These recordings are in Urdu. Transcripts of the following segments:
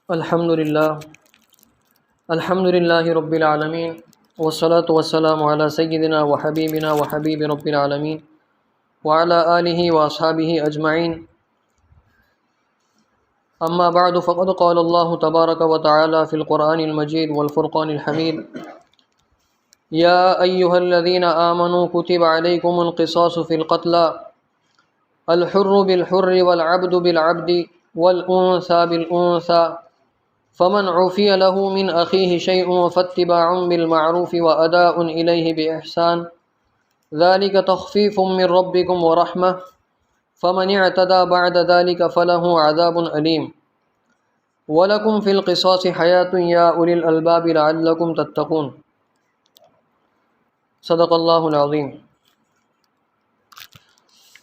الحمد للہ رب العالمین والصلاة والسلام علی سیدنا وحبیبنا وحبیب رب العالمین وعلی آلہ واصحابہ اجمعین اما بعد فقد قال اللہ تبارک وتعالی فی القرآن المجید والفرقان الحمید یا ایہا الذین آمنوا کتب علیکم القصاص فی القتلى الحر بالحر والعبد بالعبد والانثى بالانثى فمن عفی له من اخیہ شیء فاتباع بالمعروف واداء الیہ بإحسان ذلک تخفیف من ربکم ورحمہ فمن اعتدى بعد ذلك فله عذاب علیم ولکم فی القصاص حیاة یا اولی الالباب لعلکم تتقون۔ صدق اللہ العظیم۔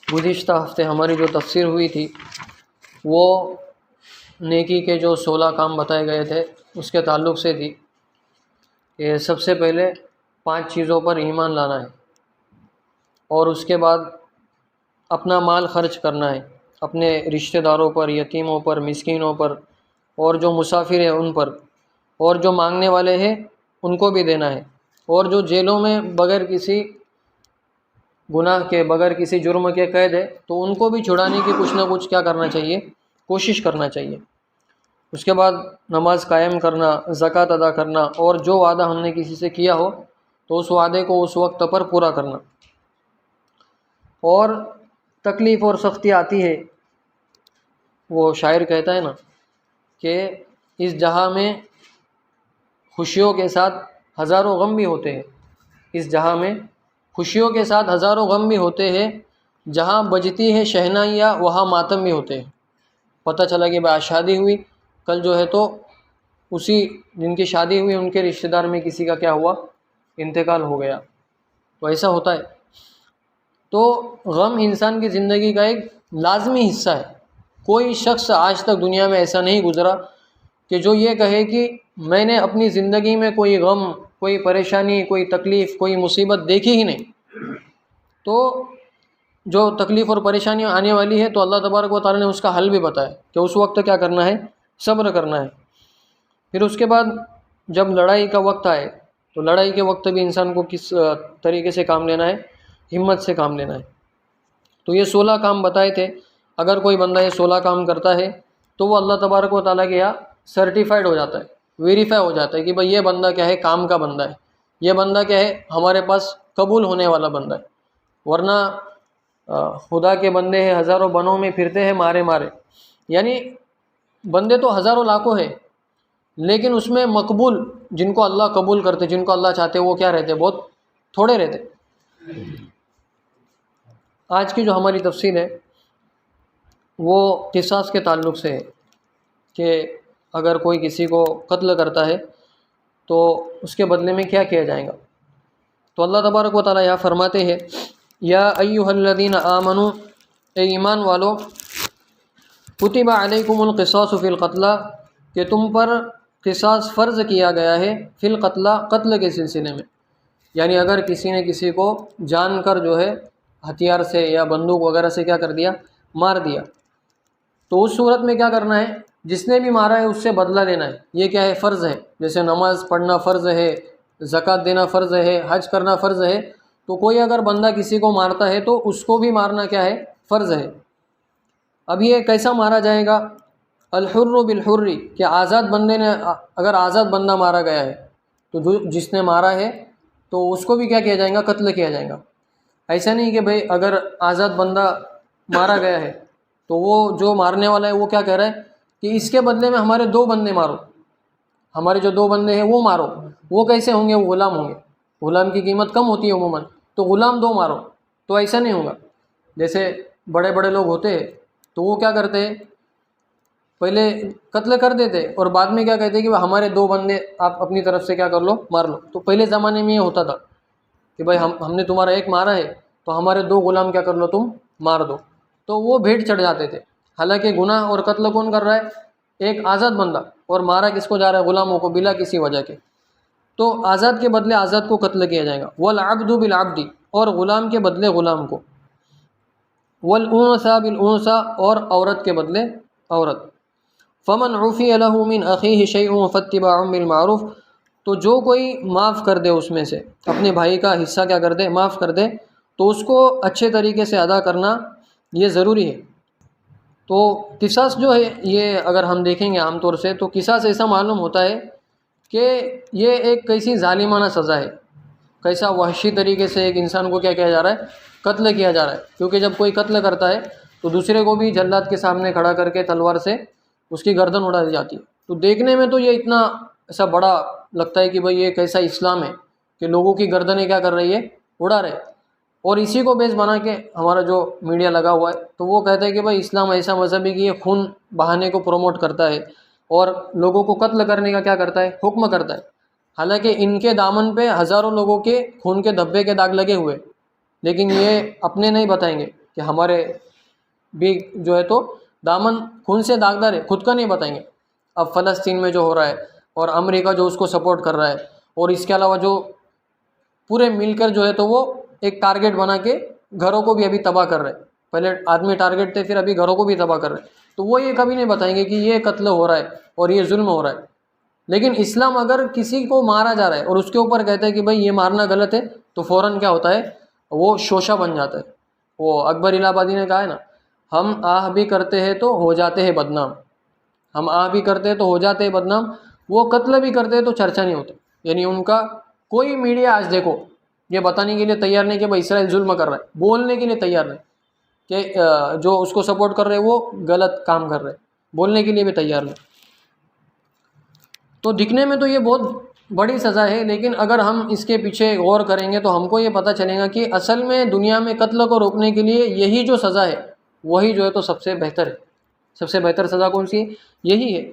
گزشتہ ہفتے ہماری جو تفسیر ہوئی تھی وہ نیکی کے جو 16 کام بتائے گئے تھے اس کے تعلق سے تھی کہ سب سے پہلے 5 چیزوں پر ایمان لانا ہے، اور اس کے بعد اپنا مال خرچ کرنا ہے، اپنے رشتہ داروں پر، یتیموں پر، مسکینوں پر، اور جو مسافر ہیں ان پر، اور جو مانگنے والے ہیں ان کو بھی دینا ہے، اور جو جیلوں میں بغیر کسی گناہ کے، بغیر کسی جرم کے قید ہے تو ان کو بھی چھڑانے کی کچھ نہ کچھ کیا کرنا چاہیے، کوشش کرنا چاہیے۔ اس کے بعد نماز قائم کرنا، زکوٰۃ ادا کرنا، اور جو وعدہ ہم نے کسی سے کیا ہو تو اس وعدے کو اس وقت پر پورا کرنا۔ اور تکلیف اور سختی آتی ہے، وہ شاعر کہتا ہے نا کہ اس جہاں میں خوشیوں کے ساتھ ہزاروں غم بھی ہوتے ہیں، اس جہاں میں خوشیوں کے ساتھ ہزاروں غم بھی ہوتے ہیں، جہاں بجتی ہے شہنائیاں وہاں ماتم بھی ہوتے ہیں۔ پتہ چلا کہ آج شادی ہوئی، کل جو ہے تو اسی جن کی شادی ہوئی ان کے رشتہ دار میں کسی کا کیا ہوا، انتقال ہو گیا، تو ایسا ہوتا ہے۔ تو غم انسان کی زندگی کا ایک لازمی حصہ ہے۔ کوئی شخص آج تک دنیا میں ایسا نہیں گزرا کہ جو یہ کہے کہ میں نے اپنی زندگی میں کوئی غم، کوئی پریشانی، کوئی تکلیف، کوئی مصیبت دیکھی ہی نہیں۔ تو جو تکلیف اور پریشانی آنے والی ہے تو اللہ تبارک و تعالیٰ نے اس کا حل بھی بتایا کہ اس وقت کیا کرنا ہے، صبر کرنا ہے۔ پھر اس کے بعد جب لڑائی کا وقت آئے تو لڑائی کے وقت بھی انسان کو کس طریقے سے کام لینا ہے، ہمت سے کام لینا ہے۔ تو یہ 16 کام بتائے تھے۔ اگر کوئی بندہ یہ 16 کام کرتا ہے تو وہ اللہ تبارک و تعالیٰ کے یہاں سرٹیفائڈ ہو جاتا ہے، ویریفائی ہو جاتا ہے کہ بھئی یہ بندہ کیا ہے، کام کا بندہ ہے، یہ بندہ کیا ہے، ہمارے پاس قبول ہونے والا بندہ ہے۔ ورنہ خدا کے بندے ہیں ہزاروں بنوں میں پھرتے ہیں مارے مارے، یعنی بندے تو ہزاروں لاکھوں ہیں لیکن اس میں مقبول جن کو اللہ قبول کرتے، جن کو اللہ چاہتے، وہ کیا رہتے، بہت تھوڑے رہتے۔ آج کی جو ہماری تفصیل ہے وہ قصاص کے تعلق سے ہے کہ اگر کوئی کسی کو قتل کرتا ہے تو اس کے بدلے میں کیا کیا جائے گا۔ تو اللہ تبارک و تعالیٰ یہاں فرماتے ہیں یا ایہا الذین آمنوا، اے ایمان والو، کتب علیکم القصاص فی القتلى، کہ تم پر قصاص فرض کیا گیا ہے فی القتلى، قتل کے سلسلے میں۔ یعنی اگر کسی نے کسی کو جان کر جو ہے ہتھیار سے یا بندوق وغیرہ سے کیا کر دیا، مار دیا، تو اس صورت میں کیا کرنا ہے، جس نے بھی مارا ہے اس سے بدلہ لینا ہے۔ یہ کیا ہے، فرض ہے۔ جیسے نماز پڑھنا فرض ہے، زکوٰۃ دینا فرض ہے، حج کرنا فرض ہے، تو کوئی اگر بندہ کسی کو مارتا ہے تو اس کو بھی مارنا کیا ہے، فرض ہے۔ اب یہ کیسا مارا جائے گا، الحر بالحر، کہ آزاد بندے نے، اگر آزاد بندہ مارا گیا ہے تو جس نے مارا ہے تو اس کو بھی کیا کیا جائے گا، قتل کیا جائے گا۔ ایسا نہیں کہ بھئی اگر آزاد بندہ مارا گیا ہے تو وہ جو مارنے والا ہے وہ کیا کہہ رہا ہے کہ اس کے بدلے میں ہمارے 2 بندے مارو، ہمارے جو 2 بندے ہیں وہ مارو۔ وہ کیسے ہوں گے، وہ غلام ہوں گے، غلام کی قیمت کم ہوتی ہے عموماً، تو غلام 2 مارو، تو ایسا نہیں ہوگا۔ جیسے بڑے بڑے لوگ ہوتے ہیں تو وہ کیا کرتے ہیں، پہلے قتل کر دیتے اور بعد میں کیا کہتے ہیں کہ ہمارے 2 بندے آپ اپنی طرف سے کیا کر لو، مار لو۔ تو پہلے زمانے میں یہ ہوتا تھا کہ بھائی ہم نے تمہارا ایک مارا ہے تو ہمارے 2 غلام کیا کر لو، تم مار دو، تو وہ بھیٹ چڑھ جاتے تھے۔ حالانکہ گناہ اور قتل کون کر رہا ہے، ایک آزاد بندہ، اور مارا کس کو جا رہا ہے، غلاموں کو، بلا کسی وجہ کے۔ تو آزاد کے بدلے آزاد کو قتل کیا جائے گا، والعبد بالعبد، اور غلام کے بدلے غلام کو، والانثى بالانثى، اور عورت کے بدلے عورت۔ فمن عفی له من اخیہ شیء فاتباع بالمعروف، تو جو کوئی معاف کر دے اس میں سے اپنے بھائی کا حصہ کیا کر دے، معاف کر دے، تو اس کو اچھے طریقے سے ادا کرنا یہ ضروری ہے۔ تو قصاص جو ہے یہ اگر ہم دیکھیں گے عام طور سے تو قصاص ایسا معلوم ہوتا ہے کہ یہ ایک کیسی ظالمانہ سزا ہے، کیسا وحشی طریقے سے ایک انسان کو کیا کیا جا رہا ہے، قتل کیا جا رہا ہے۔ کیونکہ جب کوئی قتل کرتا ہے تو دوسرے کو بھی جلاد کے سامنے کھڑا کر کے تلوار سے اس کی گردن اڑا دی جاتی ہے۔ تو دیکھنے میں تو یہ اتنا ایسا بڑا لگتا ہے کہ بھئی یہ کیسا اسلام ہے کہ لوگوں کی گردنیں کیا کر رہی ہے، اڑا رہے۔ اور اسی کو بیس بنا کے ہمارا جو میڈیا لگا ہوا ہے تو وہ کہتا ہے کہ بھئی اسلام ایسا مذہب ہے کہ یہ خون بہانے کو پروموٹ کرتا ہے اور لوگوں کو قتل کرنے کا کیا کرتا ہے، حکم کرتا ہے۔ حالانکہ ان کے دامن پہ ہزاروں لوگوں کے خون کے دھبے کے داغ لگے ہوئے، لیکن یہ اپنے نہیں بتائیں گے کہ ہمارے بھی جو ہے تو دامن خون سے داغدار ہے، خود کا نہیں بتائیں گے۔ اب فلسطین میں جو ہو رہا ہے اور امریکہ جو اس کو سپورٹ کر رہا ہے، اور اس کے علاوہ جو پورے مل کر جو ہے تو وہ ایک ٹارگٹ بنا کے گھروں کو بھی ابھی تباہ کر رہے ہیں۔ پہلے آدمی ٹارگٹ تھے، پھر ابھی گھروں کو بھی تباہ کر رہے ہیں۔ تو وہ یہ کبھی نہیں بتائیں گے کہ یہ قتل ہو رہا ہے اور یہ ظلم ہو رہا ہے۔ لیکن اسلام اگر کسی کو مارا جا رہا ہے اور اس کے اوپر کہتا ہے کہ بھئی یہ مارنا غلط ہے، تو فوراً کیا ہوتا ہے، وہ شوشہ بن جاتا ہے۔ وہ اکبر الہ آبادی نے کہا ہے نا، ہم آہ بھی کرتے ہیں تو ہو جاتے ہیں بدنام، ہم آہ بھی کرتے ہیں تو ہو جاتے ہیں بدنام، وہ قتل بھی کرتے ہیں تو چرچا نہیں ہوتا۔ یعنی ان کا کوئی میڈیا آج دیکھو یہ بتانے کے لیے تیار نہیں کہ بھئی اسرائیل ظلم کر رہا ہے، بولنے کے لیے تیار نہیں کہ جو اس کو سپورٹ کر رہے وہ غلط کام کر رہے، بولنے کے لیے بھی تیار نہیں۔ تو دکھنے میں تو یہ بہت بڑی سزا ہے، لیکن اگر ہم اس کے پیچھے غور کریں گے تو ہم کو یہ پتہ چلے گا کہ اصل میں دنیا میں قتل کو روکنے کے لیے یہی جو سزا ہے وہی جو ہے تو سب سے بہتر ہے۔ سب سے بہتر سزا کون سی ہے؟ یہی ہے۔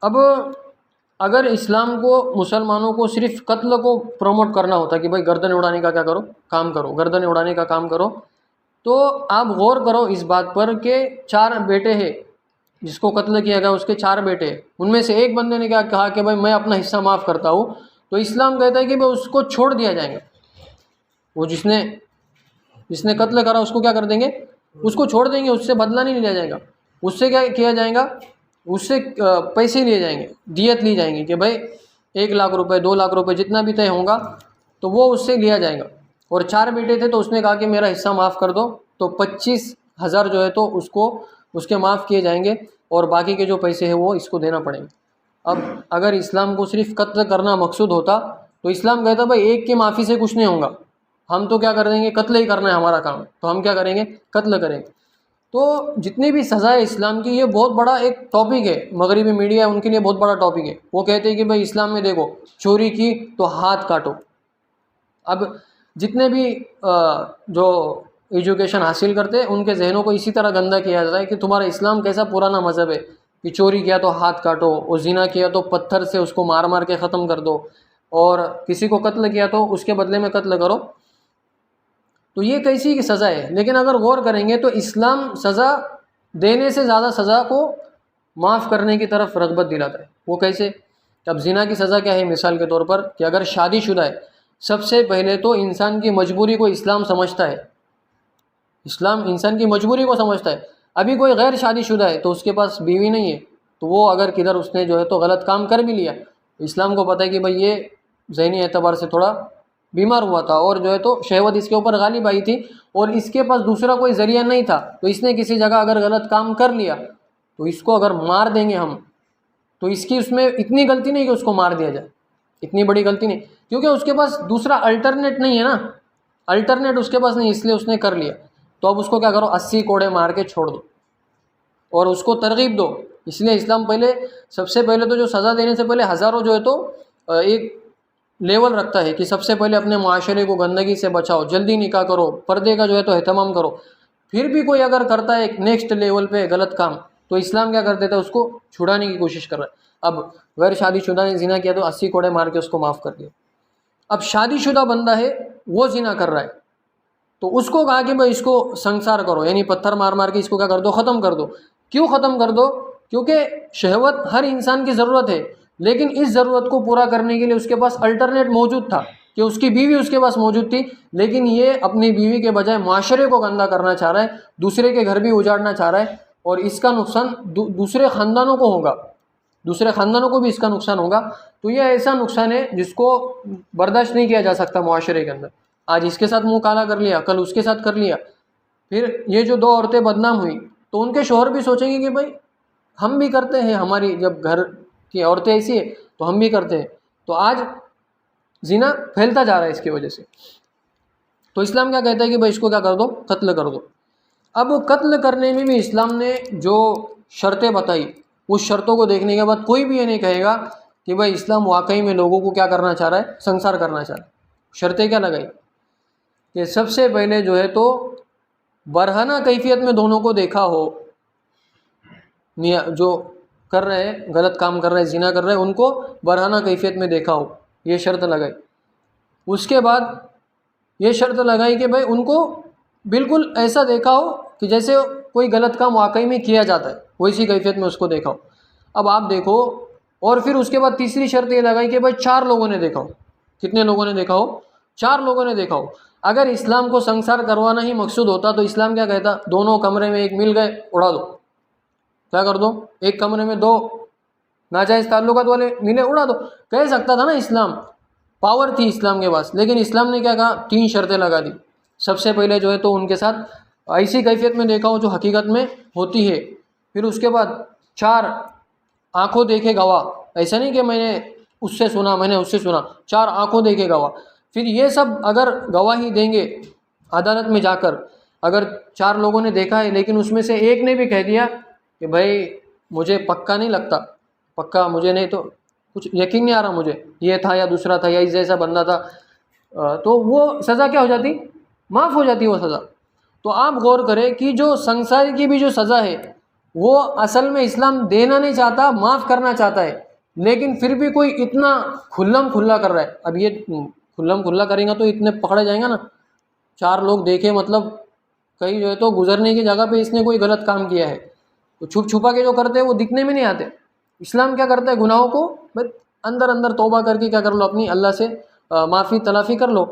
اب اگر اسلام کو مسلمانوں کو صرف قتل کو پروموٹ کرنا ہوتا کہ بھائی گردن اڑانے کا کیا کرو، کام کرو، گردن اڑانے کا کام کرو، تو آپ غور کرو اس بات پر کہ 4 بیٹے ہیں، جس کو قتل کیا گیا اس کے 4 بیٹے ہیں، ان میں سے ایک بندے نے کیا کہا کہ بھائی میں اپنا حصہ معاف کرتا ہوں، تو اسلام کہتا ہے کہ بھائی اس کو چھوڑ دیا جائے گا۔ وہ جس نے قتل کرا اس کو کیا کر دیں گے، اس کو چھوڑ دیں گے، اس سے بدلہ نہیں لیا جائے گا، اس سے کیا کیا جائے گا، اس سے پیسے لیے جائیں گے، دیت لی جائیں گی کہ بھائی 1 لاکھ روپے 2 لاکھ روپے جتنا بھی طے ہوگا تو وہ اس سے لیا جائے گا۔ اور 4 بیٹے تھے تو اس نے کہا کہ میرا حصہ معاف کر دو، تو 25,000 جو ہے تو اس کے معاف کیے جائیں گے، اور باقی کے جو پیسے ہیں وہ اس کو دینا پڑیں گے۔ اب اگر اسلام کو صرف قتل کرنا مقصود ہوتا تو اسلام کہتا بھائی ایک کی معافی سے کچھ نہیں ہوگا، ہم تو کیا کر دیں گے، قتل ہی کرنا ہے ہمارا کام، تو ہم کیا کریں گے، قتل کریں گے۔ تو جتنی بھی سزا ہے اسلام کی یہ بہت بڑا ایک ٹاپک ہے، مغربی میڈیا ان کے لیے بہت بڑا ٹاپک ہے۔ وہ کہتے ہیں کہ بھائی اسلام میں دیکھو چوری کی تو ہاتھ کاٹو۔ اب جتنے بھی جو ایجوکیشن حاصل کرتے ہیں ان کے ذہنوں کو اسی طرح گندا کیا جاتا ہے کہ تمہارا اسلام کیسا پرانا مذہب ہے کہ چوری کیا تو ہاتھ کاٹو، اور زنا کیا تو پتھر سے اس کو مار مار کے ختم کر دو، اور کسی کو قتل کیا تو اس کے بدلے میں قتل کرو۔ تو یہ کیسی کی سزا ہے؟ لیکن اگر غور کریں گے تو اسلام سزا دینے سے زیادہ سزا کو معاف کرنے کی طرف رغبت دلاتا ہے۔ وہ کیسے؟ اب زنا کی سزا کیا ہے؟ مثال کے طور پر کہ اگر شادی شدہ ہے، سب سے پہلے تو انسان کی مجبوری کو اسلام سمجھتا ہے، اسلام انسان کی مجبوری کو سمجھتا ہے۔ ابھی کوئی غیر شادی شدہ ہے تو اس کے پاس بیوی نہیں ہے، تو وہ اگر کدھر اس نے جو ہے تو غلط کام کر بھی لیا، اسلام کو پتہ ہے کہ بھئی یہ ذہنی اعتبار سے تھوڑا بیمار ہوا تھا اور جو ہے تو شہوت اس کے اوپر غالب آئی تھی، اور اس کے پاس دوسرا کوئی ذریعہ نہیں تھا، تو اس نے کسی جگہ اگر غلط کام کر لیا تو اس کو اگر مار دیں گے ہم، تو اس میں اتنی غلطی نہیں کہ اس کو مار دیا جائے، اتنی بڑی غلطی نہیں، کیونکہ اس کے پاس دوسرا الٹرنیٹ نہیں ہے نا، الٹرنیٹ اس کے پاس نہیں، اس لیے اس نے کر لیا۔ تو اب اس کو کیا کرو، 80 کوڑے مار کے چھوڑ دو اور اس کو ترغیب دو۔ اس لیے اسلام سب سے پہلے تو جو سزا دینے سے پہلے ہزاروں جو ہے تو ایک لیول رکھتا ہے کہ سب سے پہلے اپنے معاشرے کو گندگی سے بچاؤ، جلدی نکاح کرو، پردے کا جو ہے تو اہتمام کرو۔ پھر بھی کوئی اگر کرتا ہے ایک نیکسٹ لیول پہ غلط کام، تو اسلام کیا کر دیتا ہے، اس کو چھڑانے کی کوشش کر رہا ہے۔ اب غیر شادی شدہ نے زنا کیا تو 80 کوڑے مار کے اس کو معاف کر دیا۔ اب شادی شدہ بندہ ہے وہ زنا کر رہا ہے، تو اس کو کہا کہ بھائی اس کو سنسار کرو، یعنی پتھر مار مار کے اس کو کیا کر دو، ختم کر دو۔ کیوں ختم کر دو؟ کیونکہ شہوت ہر انسان کی ضرورت ہے، لیکن اس ضرورت کو پورا کرنے کے لیے اس کے پاس الٹرنیٹ موجود تھا کہ اس کی بیوی اس کے پاس موجود تھی، لیکن یہ اپنی بیوی کے بجائے معاشرے کو گندا کرنا چاہ رہا ہے، دوسرے کے گھر بھی اجاڑنا چاہ رہا ہے، اور اس کا نقصان دوسرے خاندانوں کو ہوگا، دوسرے خاندانوں کو بھی اس کا نقصان ہوگا. تو یہ ایسا نقصان ہے جس کو برداشت نہیں کیا جا سکتا معاشرے کے اندر. آج اس کے ساتھ منہ کالا کر لیا، کل اس کے ساتھ کر لیا، پھر یہ جو دو عورتیں بدنام ہوئی تو ان کے شوہر بھی سوچیں گے کہ بھائی ہم بھی کرتے ہیں، ہماری جب گھر کی عورتیں ایسی ہے تو ہم بھی کرتے ہیں. تو آج زنا پھیلتا جا رہا ہے اس کی وجہ سے. تو اسلام کیا کہتا ہے کہ بھائی اس کو کیا کر دو، قتل کر دو. اب قتل کرنے میں بھی اسلام نے جو شرطیں بتائی، اس شرطوں کو دیکھنے کے بعد کوئی بھی یہ نہیں کہے گا کہ بھائی اسلام واقعی میں لوگوں کو کیا کرنا چاہ رہا ہے، سنسار کرنا چاہ رہا ہے. شرطیں کیا لگائی کہ سب سے پہلے جو ہے تو برہنہ کیفیت میں دونوں کو دیکھا ہو، جو کر رہے ہیں غلط کام کر رہے ہیں، زنا کر رہے ہیں، ان کو برہنہ کیفیت میں دیکھا ہو، یہ شرط لگائی. اس کے بعد یہ شرط لگائی کہ بھائی ان کو بالکل ایسا دیکھا ہو کہ جیسے کوئی غلط کام واقعی میں کیا جاتا ہے، ویسی کیفیت میں اس کو دیکھا ہو. اب آپ دیکھو، اور پھر اس کے بعد تیسری شرط یہ لگائی کہ بھائی 4 لوگوں نے دیکھا ہو. کتنے لوگوں نے دیکھا ہو؟ 4 لوگوں نے دیکھا ہو. اگر اسلام کو سنسار کروانا ہی مقصود ہوتا تو اسلام کیا کہتا، دونوں کمرے میں ایک مل گئے، اڑا دو. کیا کر دو، ایک کمرے میں 2 ناجائز تعلقات والے ملے، اڑا دو. کہہ سکتا تھا نا، اسلام پاور تھی اسلام کے پاس. لیکن اسلام نے کیا کہا، 3 شرطیں لگا دی. سب سے پہلے جو ہے تو ان کے ساتھ ایسی کیفیت میں دیکھا ہو جو حقیقت میں ہوتی ہے. پھر اس کے بعد 4 آنکھوں دیکھے گواہ. ایسا نہیں کہ میں نے اس سے سنا، میں نے اس سے سنا، 4 آنکھوں دیکھے گواہ. پھر یہ سب اگر گواہی دیں گے عدالت میں جا کر، اگر 4 لوگوں نے دیکھا ہے لیکن اس میں سے ایک نے بھی کہہ دیا کہ بھائی مجھے پکا نہیں لگتا، پکا مجھے نہیں، تو کچھ یقین نہیں آ رہا مجھے، یہ تھا یا دوسرا تھا یا اس جیسا بندہ تھا، تو وہ سزا کیا ہو جاتی، معاف ہو جاتی وہ سزا. تو آپ غور کریں کہ جو سنسار کی بھی جو سزا ہے وہ اصل میں اسلام دینا نہیں چاہتا، معاف کرنا چاہتا ہے. لیکن پھر بھی کوئی اتنا کھلم کھلا کر رہا ہے. اب یہ کھلم کھلا کریں گا تو اتنے پکڑے جائیں گا نا. 4 لوگ دیکھے، مطلب کہیں جو ہے تو گزرنے کی جگہ پہ اس نے کوئی غلط کام کیا ہے. تو چھپ چھپا کے جو کرتے ہیں وہ دکھنے میں نہیں آتے. اسلام کیا کرتا ہے، گناہوں کو اندر اندر توبہ کر کے کیا کر لو، اپنی اللہ سے معافی تلافی کر لو.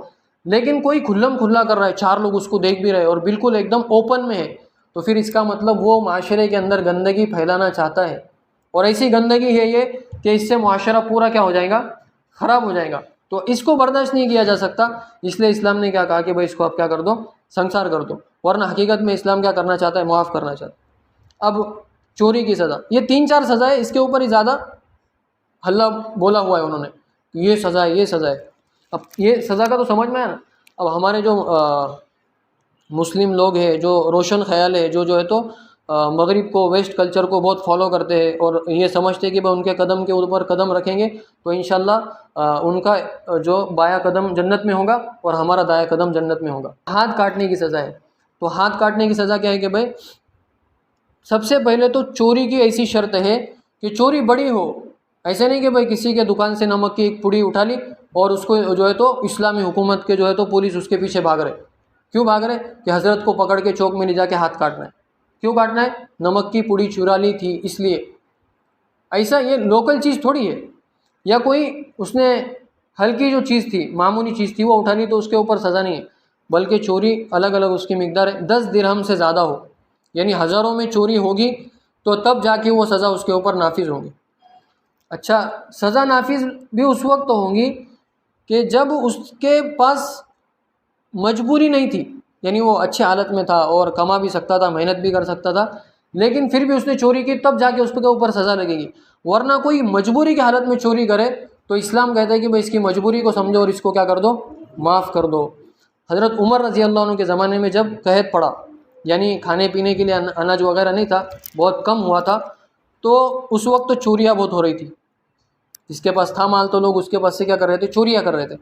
لیکن کوئی کھلم کھلا کر رہا ہے، 4 لوگ اس کو دیکھ بھی رہے اور بالکل ایک دم اوپن میں ہے، تو پھر اس کا مطلب وہ معاشرے کے اندر گندگی پھیلانا چاہتا ہے. اور ایسی گندگی ہے یہ کہ اس سے معاشرہ پورا کیا ہو جائے گا، خراب ہو جائے گا. تو اس کو برداشت نہیں کیا جا سکتا. اس لیے اسلام نے کیا کہا کہ بھائی اس کو آپ کیا کر دو، سنسار کر دو. ورنہ حقیقت میں اسلام کیا کرنا چاہتا ہے، معاف کرنا چاہتا ہے. اب چوری کی سزا، یہ 3-4 سزا ہے، اس کے اوپر ہی زیادہ ہلہ بولا ہوا ہے انہوں نے، یہ سزا ہے، یہ سزا ہے. اب یہ سزا کا تو سمجھ میں آیا نا. اب ہمارے جو مسلم لوگ ہیں، جو روشن خیال ہے، جو ہے تو مغرب کو، ویسٹ کلچر کو بہت فالو کرتے ہیں اور یہ سمجھتے ہیں کہ ان کے قدم کے اوپر قدم رکھیں گے تو انشاءاللہ ان کا جو بایاں قدم جنت میں ہوگا اور ہمارا دایاں قدم جنت میں ہوگا. ہاتھ کاٹنے کی سزا ہے. تو ہاتھ کاٹنے کی سزا کیا ہے کہ بھائی سب سے پہلے تو چوری کی ایسی شرط ہے کہ چوری بڑی ہو. ایسے نہیں کہ بھائی کسی کے دکان سے نمک کی ایک پڑی اٹھا لی اور اس کو جو ہے تو اسلامی حکومت کے جو ہے تو پولیس اس کے پیچھے بھاگ رہے. کیوں بھاگ رہے کہ حضرت کو پکڑ کے چوک میں لے جا کے ہاتھ کاٹنا ہے. کیوں کاٹنا ہے؟ نمک کی پڑی چرا لی تھی اس لیے. ایسا یہ لوکل چیز تھوڑی ہے، یا کوئی اس نے ہلکی جو چیز تھی، معمولی چیز تھی، وہ اٹھا لی تو اس کے اوپر سزا نہیں ہے. بلکہ چوری الگ الگ اس کی مقدار ہے. 10 درہم سے زیادہ ہو، یعنی ہزاروں میں چوری ہوگی تو تب جا کے وہ سزا اس کے اوپر نافذ ہوگی. اچھا، سزا نافذ بھی اس وقت ہوگی کہ جب اس کے پاس مجبوری نہیں تھی، یعنی وہ اچھے حالت میں تھا اور کما بھی سکتا تھا، محنت بھی کر سکتا تھا، لیکن پھر بھی اس نے چوری کی، تب جا کے اس کے اوپر سزا لگے گی. ورنہ کوئی مجبوری کی حالت میں چوری کرے تو اسلام کہتا ہے کہ بھائی اس کی مجبوری کو سمجھو اور اس کو کیا کر دو، معاف کر دو. حضرت عمر رضی اللہ عنہ کے زمانے میں جب قحط پڑا، یعنی کھانے پینے کے لیے اناج وغیرہ نہیں تھا، بہت کم ہوا تھا، تو اس وقت تو چوریاں بہت ہو رہی تھی. جس کے پاس تھا مال تو لوگ اس کے پاس سے کیا کر رہے تھے، چوریاں کر رہے تھے.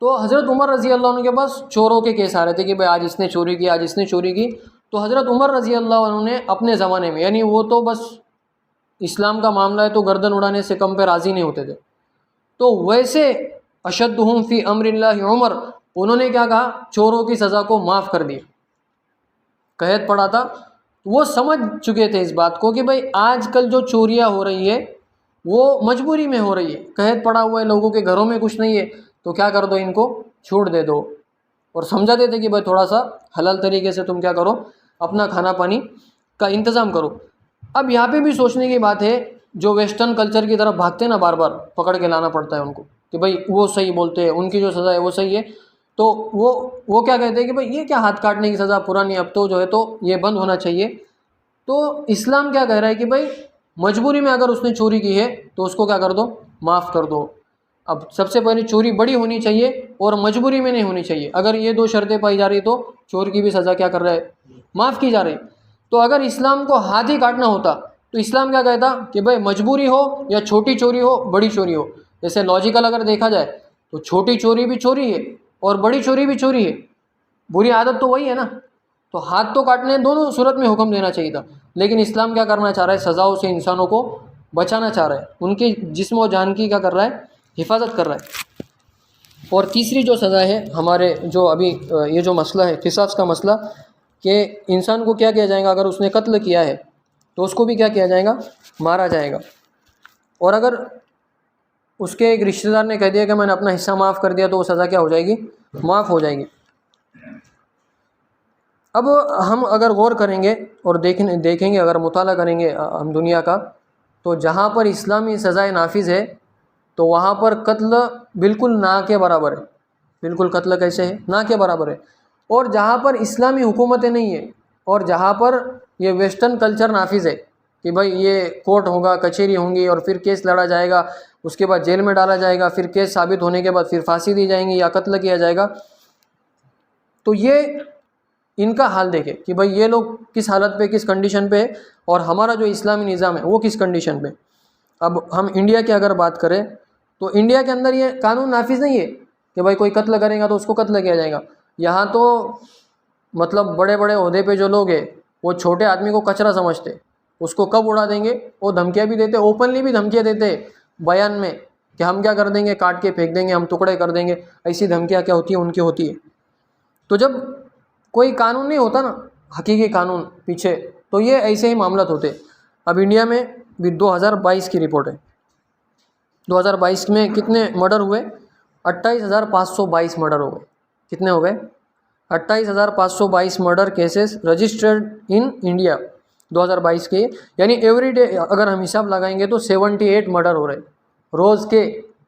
تو حضرت عمر رضی اللہ عنہ کے پاس چوروں کے کیس آ رہے تھے کہ بھائی آج اس نے چوری کی، آج اس نے چوری کی. تو حضرت عمر رضی اللہ عنہ نے اپنے زمانے میں، یعنی وہ تو بس اسلام کا معاملہ ہے تو گردن اڑانے سے کم پہ راضی نہیں ہوتے تھے، تو ویسے اشدہم فی امر اللہ عمر، انہوں نے کیا کہا، چوروں کی سزا کو معاف کر دیا. قحط پڑا تھا، وہ سمجھ چکے تھے اس بات کو کہ بھائی آج کل جو چوریاں ہو رہی ہے وہ مجبوری میں ہو رہی ہے. قحط پڑا ہوا ہے، لوگوں کے گھروں میں کچھ نہیں ہے، تو کیا کر دو، ان کو چھوڑ دے دو. اور سمجھاتے تھے کہ بھائی تھوڑا سا حلال طریقے سے تم کیا کرو، اپنا کھانا پانی کا انتظام کرو۔ اب یہاں پہ بھی سوچنے کی بات ہے، جو ویسٹرن کلچر کی طرف بھاگتے ہیں نا، بار بار پکڑ کے لانا پڑتا ہے ان کو کہ بھائی وہ صحیح بولتے ہیں، ان کی جو سزا ہے وہ صحیح ہے، تو وہ کیا کہتے ہیں کہ بھائی یہ کیا ہاتھ کاٹنے کی سزا پرانی، اب تو جو ہے تو یہ بند ہونا چاہیے۔ تو اسلام کیا کہہ رہا ہے کہ بھائی مجبوری میں اگر اس نے چوری کی ہے تو اس کو کیا کر دو، معاف کر دو۔ اب سب سے پہلے چوری بڑی ہونی چاہیے اور مجبوری میں نہیں ہونی چاہیے۔ اگر یہ دو شرطیں پائی جا رہی تو چور کی بھی سزا کیا کر رہا ہے، معاف کی جا رہی۔ تو اگر اسلام کو ہاتھ ہی کاٹنا ہوتا تو اسلام کیا کہتا کہ بھائی مجبوری ہو یا چھوٹی چوری ہو بڑی چوری ہو، جیسے لاجیکل اگر دیکھا جائے تو چھوٹی چوری بھی چوری ہے اور بڑی چوری بھی چوری ہے، بری عادت تو وہی ہے نا، تو ہاتھ تو کاٹنے دونوں صورت میں حکم دینا چاہیے تھا۔ لیکن اسلام کیا کرنا چاہ رہا ہے، سزاؤں سے انسانوں کو بچانا چاہ رہا ہے، ان کے جسم و جان کی کیا کر رہا ہے، حفاظت کر رہا ہے۔ اور تیسری جو سزا ہے ہمارے جو ابھی یہ جو مسئلہ ہے قصاص کا مسئلہ، کہ انسان کو کیا کیا جائے گا اگر اس نے قتل کیا ہے تو اس کو بھی کیا کیا جائے گا، مارا جائے گا۔ اور اگر اس کے ایک رشتہ دار نے کہہ دیا کہ میں نے اپنا حصہ معاف کر دیا تو وہ سزا کیا ہو جائے گی، معاف ہو جائے گی۔ اب ہم اگر غور کریں گے اور دیکھیں گے، اگر مطالعہ کریں گے ہم دنیا کا، تو جہاں پر اسلامی سزائے نافذ ہے تو وہاں پر قتل بالکل نہ کے برابر ہے، بالکل قتل کیسے ہے، نہ کے برابر ہے۔ اور جہاں پر اسلامی حکومتیں نہیں ہیں اور جہاں پر یہ ویسٹرن کلچر نافذ ہے کہ بھائی یہ کورٹ ہوگا، کچہری ہوں گی اور پھر کیس لڑا جائے گا، اس کے بعد جیل میں ڈالا جائے گا، پھر کیس ثابت ہونے کے بعد پھر پھانسی دی جائیں گی یا قتل کیا جائے گا، تو یہ ان کا حال دیکھیں کہ بھائی یہ لوگ کس حالت پہ، کس کنڈیشن پہ ہے، اور ہمارا جو اسلامی نظام ہے وہ کس کنڈیشن پہ۔ اب ہم انڈیا کی اگر بات کریں تو انڈیا کے اندر یہ قانون نافذ نہیں ہے کہ بھائی کوئی قتل کرے گا تو اس کو قتل کیا جائے گا۔ یہاں تو مطلب بڑے بڑے عہدے پہ جو لوگ ہیں وہ چھوٹے آدمی کو کچرا سمجھتے، اس کو کب اڑا دیں گے، وہ دھمکیاں بھی دیتے، اوپنلی بھی دھمکیاں دیتے بیان میں کہ ہم کیا کر دیں گے، کاٹ کے پھینک دیں گے، ہم ٹکڑے کر دیں گے، ایسی دھمکیاں کیا ہوتی ہیں، ان کی ہوتی ہے۔ تو جب کوئی قانون نہیں ہوتا نا، حقیقی قانون پیچھے، تو یہ ایسے ہی معاملات ہوتے۔ اب انڈیا میں بھی 2022 کی رپورٹ ہے، 2022 میں کتنے مرڈر ہوئے، 28,522 مرڈر ہو گئے۔ کتنے ہو گئے، 28,522 murder cases registered in India 2022 کے، یعنی ایوری ڈے اگر ہم حساب لگائیں گے تو 78 مرڈر ہو رہے روز کے۔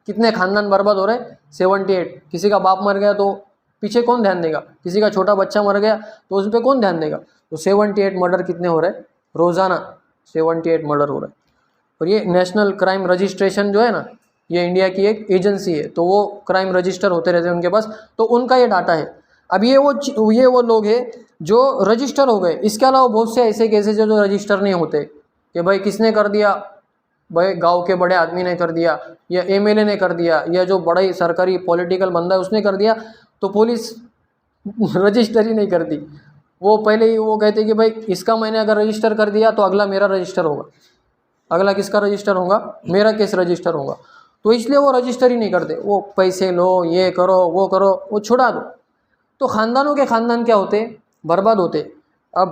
کتنے خاندان برباد ہو رہے، 78۔ کسی کا باپ مر گیا تو پیچھے کون دھیان دے گا، کسی کا چھوٹا بچہ مر گیا تو اس پہ کون دھیان دے گا، تو 78 مرڈر کتنے ہو رہے روزانہ، 78 مرڈر ہو رہے۔ اور یہ نیشنل کرائم رجسٹریشن جو ہے نا، یہ انڈیا کی ایک ایجنسی ہے، تو وہ کرائم رجسٹر ہوتے رہتے ہیں ان کے پاس، تو ان کا یہ ڈاٹا ہے۔ اب یہ وہ لوگ ہیں جو رجسٹر ہو گئے۔ اس کے علاوہ بہت سے ایسے کیسز ہیں جو رجسٹر نہیں ہوتے کہ بھائی کس نے کر دیا، بھائی گاؤں کے بڑے آدمی نے کر دیا یا ایم ایل اے نے کر دیا یا جو بڑا ہی سرکاری پولیٹیکل بندہ ہے اس نے کر دیا، تو پولیس رجسٹر ہی نہیں کرتی۔ وہ پہلے ہی وہ کہتے کہ بھائی اس کا میں نے اگر رجسٹر کر دیا تو اگلا میرا رجسٹر ہوگا، اگلا کس کا رجسٹر ہوگا، میرا کیس رجسٹر ہوگا، تو اس لیے وہ رجسٹر ہی نہیں کرتے۔ وہ پیسے لو، یہ کرو، وہ کرو، وہ چھڑا دو، تو خاندانوں کے خاندان کیا ہوتے، برباد ہوتے۔ اب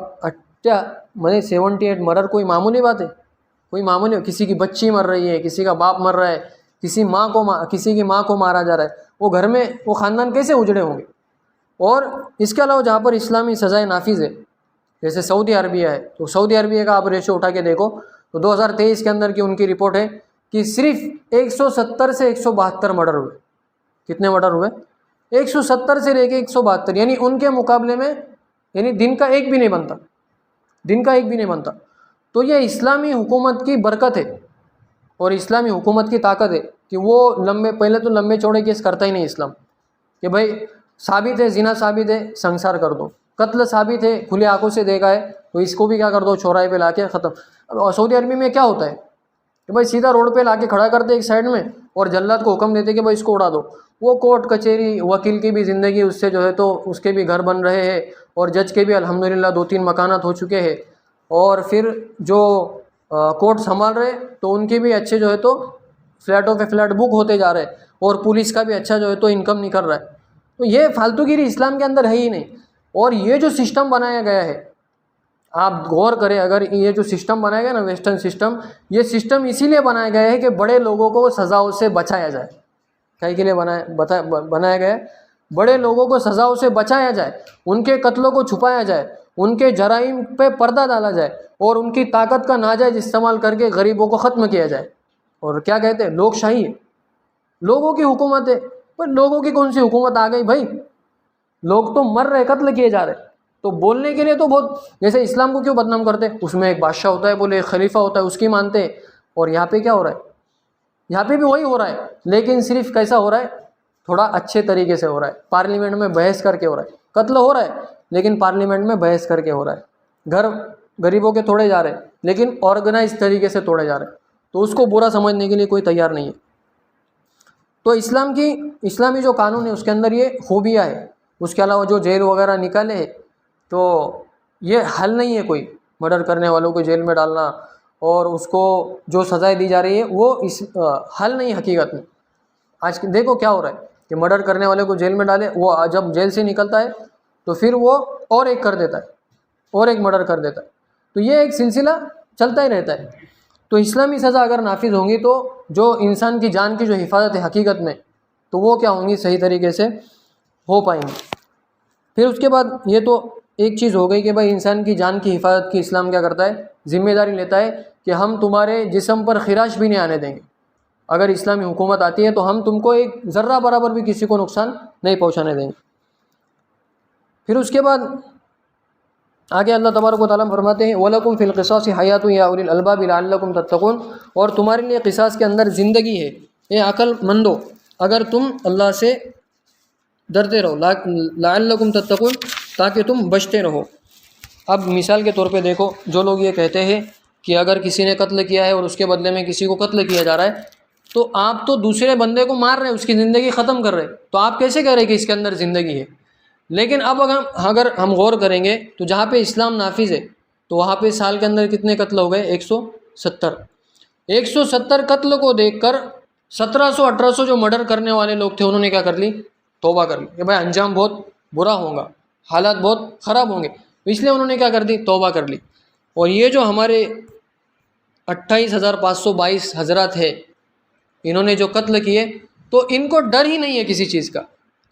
میں 78 مرڈر کوئی معمولی بات ہے، کوئی معمولی، کسی کی بچی مر رہی ہے، کسی کا باپ مر رہا ہے، کسی کی ماں کو مارا جا رہا ہے، وہ گھر میں وہ خاندان کیسے اجڑے ہوں گے۔ اور اس کے علاوہ جہاں پر اسلامی سزائے نافذ ہے جیسے سعودی عربیہ ہے، تو سعودی عربیہ کا آپ ریشو اٹھا کے دیکھو تو 2023 کے اندر کی ان کی رپورٹ ہے کہ صرف 170 سے 172 مرڈر ہوئے۔ کتنے مرڈر ہوئے، 170 سے لے کے 172، یعنی ان کے مقابلے میں یعنی دن کا ایک بھی نہیں بنتا، دن کا ایک بھی نہیں بنتا۔ تو یہ اسلامی حکومت کی برکت ہے اور اسلامی حکومت کی طاقت ہے کہ وہ پہلے تو لمبے چوڑے کیس کرتا ہی نہیں اسلام، کہ بھائی ثابت ہے، زنا ثابت ہے، سنسار کر دو، قتل ثابت ہے، کھلی آنکھوں سے دیکھا ہے تو اس کو بھی کیا کر دو، چوراہے پہ لا کے ختم۔ اب سعودی عربی میں کیا ہوتا ہے کہ بھائی سیدھا روڈ پہ لا کے کھڑا کرتے ایک سائڈ میں اور جلاد کو حکم دیتے کہ بھائی اس کو اڑا دو۔ وہ کورٹ کچہری، وکیل کی بھی زندگی اس سے جو ہے تو اس کے بھی گھر بن رہے ہیں، اور جج کے بھی الحمدللہ 2-3 مکانات ہو چکے ہیں، اور پھر جو کورٹ سنبھال رہے تو ان کے بھی اچھے جو ہے تو فلیٹوں پہ فلیٹ بک ہوتے جا رہے ہیں، اور پولیس کا بھی اچھا جو ہے تو انکم نہیں کر رہا ہے۔ تو یہ فالتو گیری اسلام کے اندر ہے ہی نہیں۔ اور یہ جو سسٹم بنایا گیا ہے، آپ غور کریں، اگر یہ جو سسٹم بنایا گیا نا ویسٹرن سسٹم، یہ سسٹم اسی لیے بنایا گیا ہے کہ بڑے لوگوں کو سزاؤں سے بچایا جائے۔ کئی کے لیے بنایا گیا ہے، بڑے لوگوں کو سزاؤں سے بچایا جائے، ان کے قتلوں کو چھپایا جائے، ان کے جرائم پہ پردہ ڈالا جائے اور ان کی طاقت کا ناجائز استعمال کر کے غریبوں کو ختم کیا جائے۔ اور کیا کہتے ہیں؟ لوگ شاہی ہے، لوگوں کی حکومت ہے۔ پر لوگوں کی کون سی حکومت آ گئی بھائی؟ لوگ تو مر رہے، قتل کیے جا رہے۔ تو بولنے کے لیے تو بہت، جیسے اسلام کو کیوں بدنام کرتے؟ اس میں ایک بادشاہ ہوتا ہے، بولے ایک خلیفہ ہوتا ہے، اس کی مانتے ہیں۔ اور یہاں پہ کیا ہو رہا ہے؟ یہاں پہ بھی وہی ہو رہا ہے، لیکن صرف کیسا ہو رہا ہے؟ تھوڑا اچھے طریقے سے ہو رہا ہے، پارلیمنٹ میں بحث کر کے ہو رہا ہے۔ قتل ہو رہا ہے لیکن پارلیمنٹ میں بحث کر کے ہو رہا ہے۔ گھر غریبوں کے توڑے جا رہے ہیں لیکن آرگنائز طریقے سے توڑے جا رہے ہیں، تو اس کو برا سمجھنے کے لیے کوئی تیار نہیں ہے۔ تو اسلامی جو قانون ہے اس کے اندر یہ خوبیاں ہے۔ اس کے علاوہ جو جیل وغیرہ نکالے ہیں تو یہ حل نہیں ہے، کوئی مرڈر کرنے والوں کو جیل میں ڈالنا اور اس کو جو سزائیں دی جا رہی ہے وہ حل نہیں حقیقت میں۔ آج دیکھو کیا ہو رہا ہے کہ مرڈر کرنے والے کو جیل میں ڈالے، وہ جب جیل سے نکلتا ہے تو پھر وہ اور ایک کر دیتا ہے، اور ایک مرڈر کر دیتا ہے، تو یہ ایک سلسلہ چلتا ہی رہتا ہے۔ تو اسلامی سزا اگر نافذ ہوں گی تو جو انسان کی جان کی جو حفاظت ہے حقیقت میں، تو وہ کیا ہوں گی؟ صحیح طریقے سے ہو پائیں گی۔ پھر اس کے بعد یہ تو ایک چیز ہو گئی کہ بھائی انسان کی جان کی حفاظت کی اسلام کیا کرتا ہے؟ ذمہ داری لیتا ہے کہ ہم تمہارے جسم پر خراش بھی نہیں آنے دیں گے۔ اگر اسلامی حکومت آتی ہے تو ہم تم کو ایک ذرہ برابر بھی کسی کو نقصان نہیں پہنچانے دیں گے۔ پھر اس کے بعد آگے اللہ تبارک و تعالیٰ فرماتے ہیں وَلَكُمْ فِي الْقِصَاصِ حَيَاةٌ يَا أُولِي الْأَلْبَابِ لَعَلَّكُمْ تَتَّقُونَ، اور تمہارے لیے قصاص کے اندر زندگی ہے اے عقل مندو، اگر تم اللہ سے ڈرتے رہو، لَعَلَّكُمْ تَتَّقُونَ، تاکہ تم بچتے رہو۔ اب مثال کے طور پہ دیکھو، جو لوگ یہ کہتے ہیں کہ اگر کسی نے قتل کیا ہے اور اس کے بدلے میں کسی کو قتل کیا جا رہا ہے تو آپ تو دوسرے بندے کو مار رہے ہیں، اس کی زندگی ختم کر رہے ہیں، تو آپ کیسے کہہ رہے ہیں کہ اس کے اندر زندگی ہے؟ لیکن اب اگر ہم غور کریں گے تو جہاں پہ اسلام نافذ ہے تو وہاں پہ سال کے اندر کتنے قتل ہو گئے؟ 170 قتل کو دیکھ کر 1700-1800 جو مرڈر کرنے والے لوگ تھے انہوں نے کیا کر لی؟ توبہ کر لی کہ بھائی انجام بہت برا ہوگا، حالات بہت خراب ہوں گے، اس لیے انہوں نے کیا کر دی؟ توبہ کر لی۔ اور یہ جو ہمارے 28,522 حضرات ہے، انہوں نے جو قتل کیے، تو ان کو ڈر ہی نہیں ہے کسی چیز کا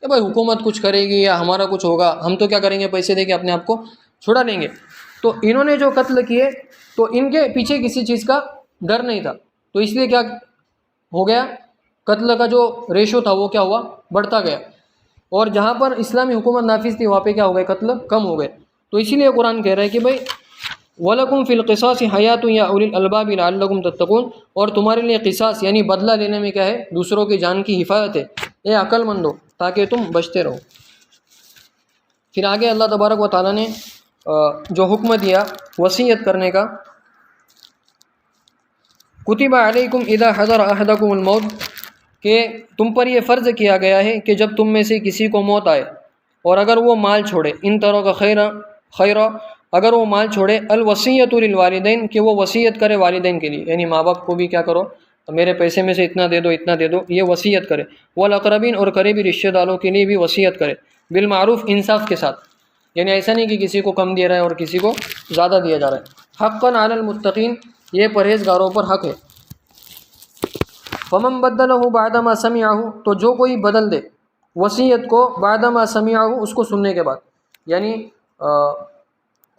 کہ بھائی حکومت کچھ کرے گی یا ہمارا کچھ ہوگا، ہم تو کیا کریں گے؟ پیسے دے کے اپنے آپ کو چھڑا لیں گے۔ تو انہوں نے جو قتل کیے تو ان کے پیچھے کسی چیز کا ڈر نہیں تھا، تو اس لیے کیا ہو گیا؟ قتل کا جو ریشو تھا وہ کیا ہوا؟ بڑھتا گیا۔ اور جہاں پر اسلامی حکومت نافذ تھی وہاں پہ کیا ہو گئے؟ قتل کم ہو گئے۔ تو اسی لیے قرآن کہہ رہا ہے کہ بھائی وَلَكُمْ فِي الْقِصَاصِ حَيَاةٌ يَا أُولِي الْأَلْبَابِ لَعَلَّكُمْ تَتَّقُونَ، اور تمہارے لیے قصاص یعنی بدلہ لینے میں کیا ہے؟ دوسروں کی جان کی حفاظت ہے اے عقل مندو، تاکہ تم بچتے رہو۔ پھر آگے اللہ تبارک و تعالیٰ نے جو حکم دیا وصیت کرنے کا، کتب علیکم اذا حضر احدکم الموت، کہ تم پر یہ فرض کیا گیا ہے کہ جب تم میں سے کسی کو موت آئے اور اگر وہ مال چھوڑے، ان ترک خیرا، اگر وہ مال چھوڑے، الوصیۃ للوالدین، کہ وہ وصیت کرے والدین کے لیے، یعنی ماں باپ کو بھی کیا کرو؟ تو میرے پیسے میں سے اتنا دے دو، اتنا دے دو، یہ وصیت کرے۔ والاقربین، اور قریبی رشتہ داروں کے لیے بھی وصیت کرے، بالمعروف، انصاف کے ساتھ، یعنی ایسا نہیں کہ کسی کو کم دیا رہا ہے اور کسی کو زیادہ دیا جا رہا ہے۔ حقا علی المتقین، یہ پرہیزگاروں پر حق ہے۔ فمن بدلہ بعد ما سمعہ، تو جو کوئی بدل دے وصیت کو بعد ما سمعہ، اس کو سننے کے بعد، یعنی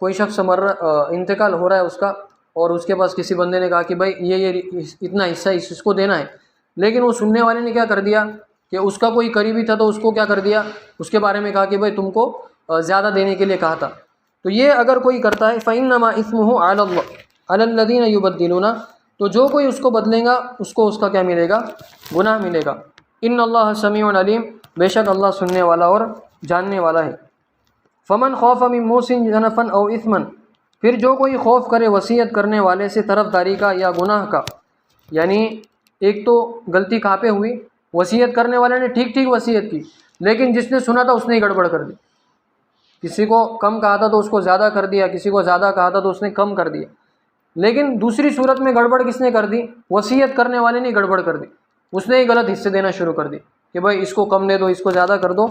کوئی شخص انتقال ہو رہا ہے اس کا، اور اس کے پاس کسی بندے نے کہا کہ بھائی یہ اتنا حصہ اس کو دینا ہے، لیکن وہ سننے والے نے کیا کر دیا کہ اس کا کوئی قریبی تھا تو اس کو کیا کر دیا؟ اس کے بارے میں کہا کہ بھائی تم کو زیادہ دینے کے لیے کہا تھا۔ تو یہ اگر کوئی کرتا ہے فَإِنَّمَا إِثْمُهُ عَلَى الَّذِينَ يُبَدِّلُونَ، تو جو کوئی اس کو بدلے گا اس کو اس کا کیا ملے گا؟ گناہ ملے گا۔ ان اللہ سمیع علیم، بے شک اللہ سننے والا اور جاننے والا ہے۔ فمن خوف من موص جنفا او اثما، پھر جو کوئی خوف کرے وصیت کرنے والے سے طرف داری کا یا گناہ کا، یعنی ایک تو غلطی کہاں پہ ہوئی؟ وصیت کرنے والے نے ٹھیک وصیت کی، لیکن جس نے سنا تھا اس نے گڑبڑ کر دی، کسی کو کم کہا تھا تو اس کو زیادہ کر دیا، کسی کو زیادہ کہا تھا تو اس نے کم کر دیا۔ لیکن دوسری صورت میں گڑبڑ کس نے کر دی؟ وصیت کرنے والے نے گڑبڑ کر دی، اس نے ہی غلط حصے دینا شروع کر دی کہ بھائی اس کو کم دے دو، اس کو زیادہ کر دو۔